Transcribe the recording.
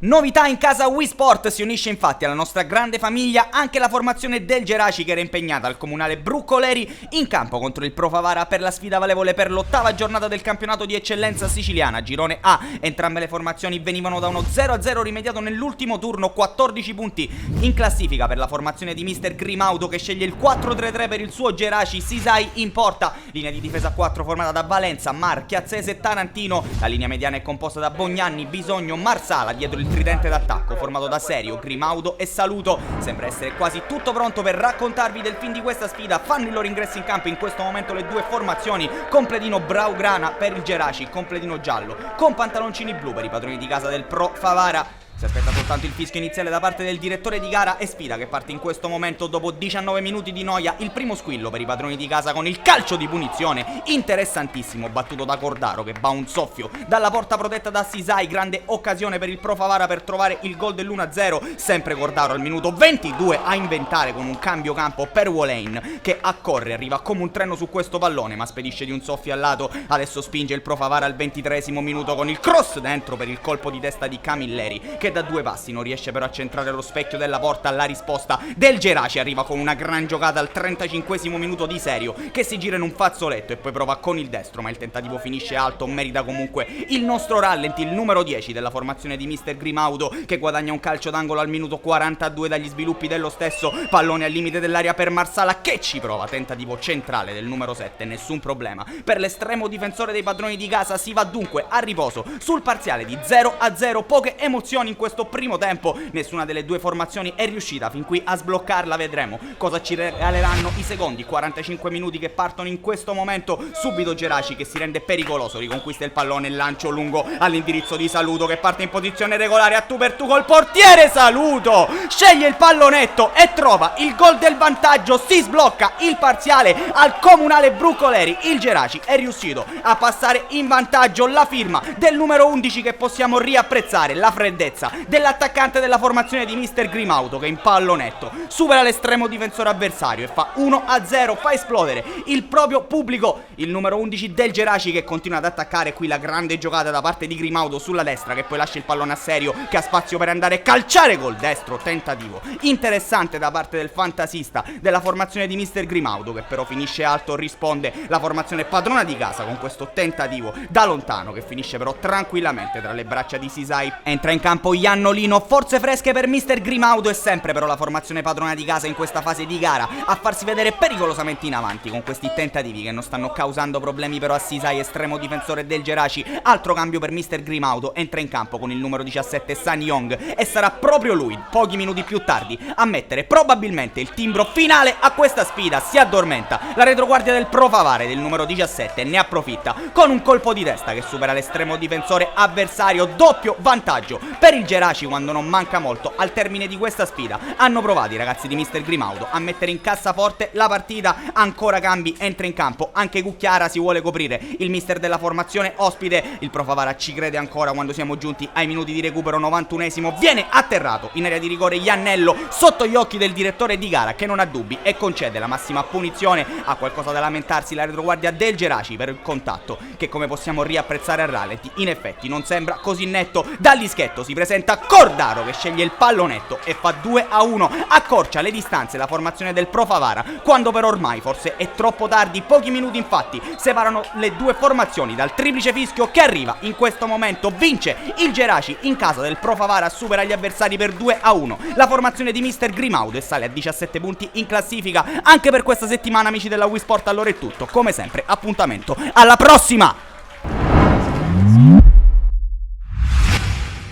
Novità in casa Wii Sport, si unisce infatti alla nostra grande famiglia anche la formazione del Geraci che era impegnata al comunale Bruccoleri in campo contro il Pro Favara per la sfida valevole per l'8ª giornata del campionato di eccellenza siciliana, girone A. Entrambe le formazioni venivano da uno 0-0 rimediato nell'ultimo turno, 14 punti in classifica per la formazione di Mister Grimaudo che sceglie il 4-3-3 per il suo Geraci, Sisai in porta, linea di difesa a 4 formata da Valenza, Mar, Chiazzese e Tarantino, la linea mediana è composta da Bognanni, Bisogno, Marsala, dietro il tridente d'attacco formato da Serio, Grimaudo e Saluto. Sembra essere quasi tutto pronto per raccontarvi del fin di questa sfida. Fanno il loro ingresso in campo in questo momento le due formazioni: completino blaugrana per il Geraci, completino giallo con pantaloncini blu per i padroni di casa del Pro Favara. Si aspetta soltanto il fischio iniziale da parte del direttore di gara e sfida che parte in questo momento dopo 19 minuti di noia. Il primo squillo per i padroni di casa con il calcio di punizione interessantissimo battuto da Cordaro che va un soffio dalla porta protetta da Sisai. Grande occasione per il Pro Favara per trovare il gol dell'1-0. Sempre Cordaro al minuto 22 a inventare con un cambio campo per Wolain che accorre, arriva come un treno su questo pallone ma spedisce di un soffio al lato. Adesso spinge il Pro Favara al 23esimo minuto con il cross dentro per il colpo di testa di Camilleri che da due passi non riesce però a centrare lo specchio della porta. La risposta del Geraci arriva con una gran giocata al 35esimo minuto di Serio che si gira in un fazzoletto e poi prova con il destro ma il tentativo finisce alto. Merita comunque il nostro rallenti, il numero 10 della formazione di Mister Grimaudo che guadagna un calcio d'angolo al minuto 42 dagli sviluppi dello stesso. Pallone al limite dell'area per Marsala che ci prova, tentativo centrale del numero 7, nessun problema per l'estremo difensore dei padroni di casa. Si va dunque a riposo sul parziale di 0-0. Poche emozioni in questo primo tempo, nessuna delle due formazioni è riuscita fin qui a sbloccarla. Vedremo cosa ci regaleranno i secondi 45 minuti che partono in questo momento. Subito Geraci che si rende pericoloso, riconquista il pallone, lancio lungo all'indirizzo di Saluto che parte in posizione regolare a tu per tu col portiere. Saluto sceglie il pallonetto e trova il gol del vantaggio, si sblocca il parziale al comunale Bruccoleri. Il Geraci è riuscito a passare in vantaggio, la firma del numero 11 che possiamo riapprezzare, la freddezza dell'attaccante della formazione di Mister Grimaudo che in pallonetto supera l'estremo difensore avversario e fa 1-0, fa esplodere il proprio pubblico. Il numero 11 del Geraci che continua ad attaccare, qui la grande giocata da parte di Grimaudo sulla destra che poi lascia il pallone a Serio che ha spazio per andare a calciare col destro, tentativo interessante da parte del fantasista della formazione di Mister Grimaudo che però finisce alto. Risponde la formazione padrona di casa con questo tentativo da lontano che finisce però tranquillamente tra le braccia di Sisai. Entra in campo Iannolino, forze fresche per Mister Grimaudo e sempre però la formazione padrona di casa in questa fase di gara a farsi vedere pericolosamente in avanti con questi tentativi che non stanno causando problemi però a Sisai, estremo difensore del Geraci. Altro cambio per Mister Grimaudo, entra in campo con il numero 17 San Young e sarà proprio lui pochi minuti più tardi a mettere probabilmente il timbro finale a questa sfida. Si addormenta la retroguardia del Pro Favara del numero 17 e ne approfitta con un colpo di testa che supera l'estremo difensore avversario. Doppio vantaggio per il Geraci quando non manca molto al termine di questa sfida. Hanno provato i ragazzi di Mister Grimaudo a mettere in cassaforte la partita, ancora cambi, entra in campo anche Cucchiara, si vuole coprire il mister della formazione ospite. Il Pro Favara ci crede ancora quando siamo giunti ai minuti di recupero, 91esimo, viene atterrato in area di rigore Iannello sotto gli occhi del direttore di gara che non ha dubbi e concede la massima punizione. Ha qualcosa da lamentarsi la retroguardia del Geraci per il contatto che, come possiamo riapprezzare a rallenti, in effetti non sembra così netto. Dall'ischetto si presenta Cordaro che sceglie il pallonetto e fa 2-1, accorcia le distanze la formazione del Pro Favara quando però ormai forse è troppo tardi. Pochi minuti infatti separano le due formazioni dal triplice fischio che arriva in questo momento. Vince il Geraci in casa del Pro Favara, supera gli avversari per 2-1 la formazione di Mister Grimaudo e sale a 17 punti in classifica. Anche per questa settimana amici della Wii Sport allora è tutto, come sempre appuntamento alla prossima!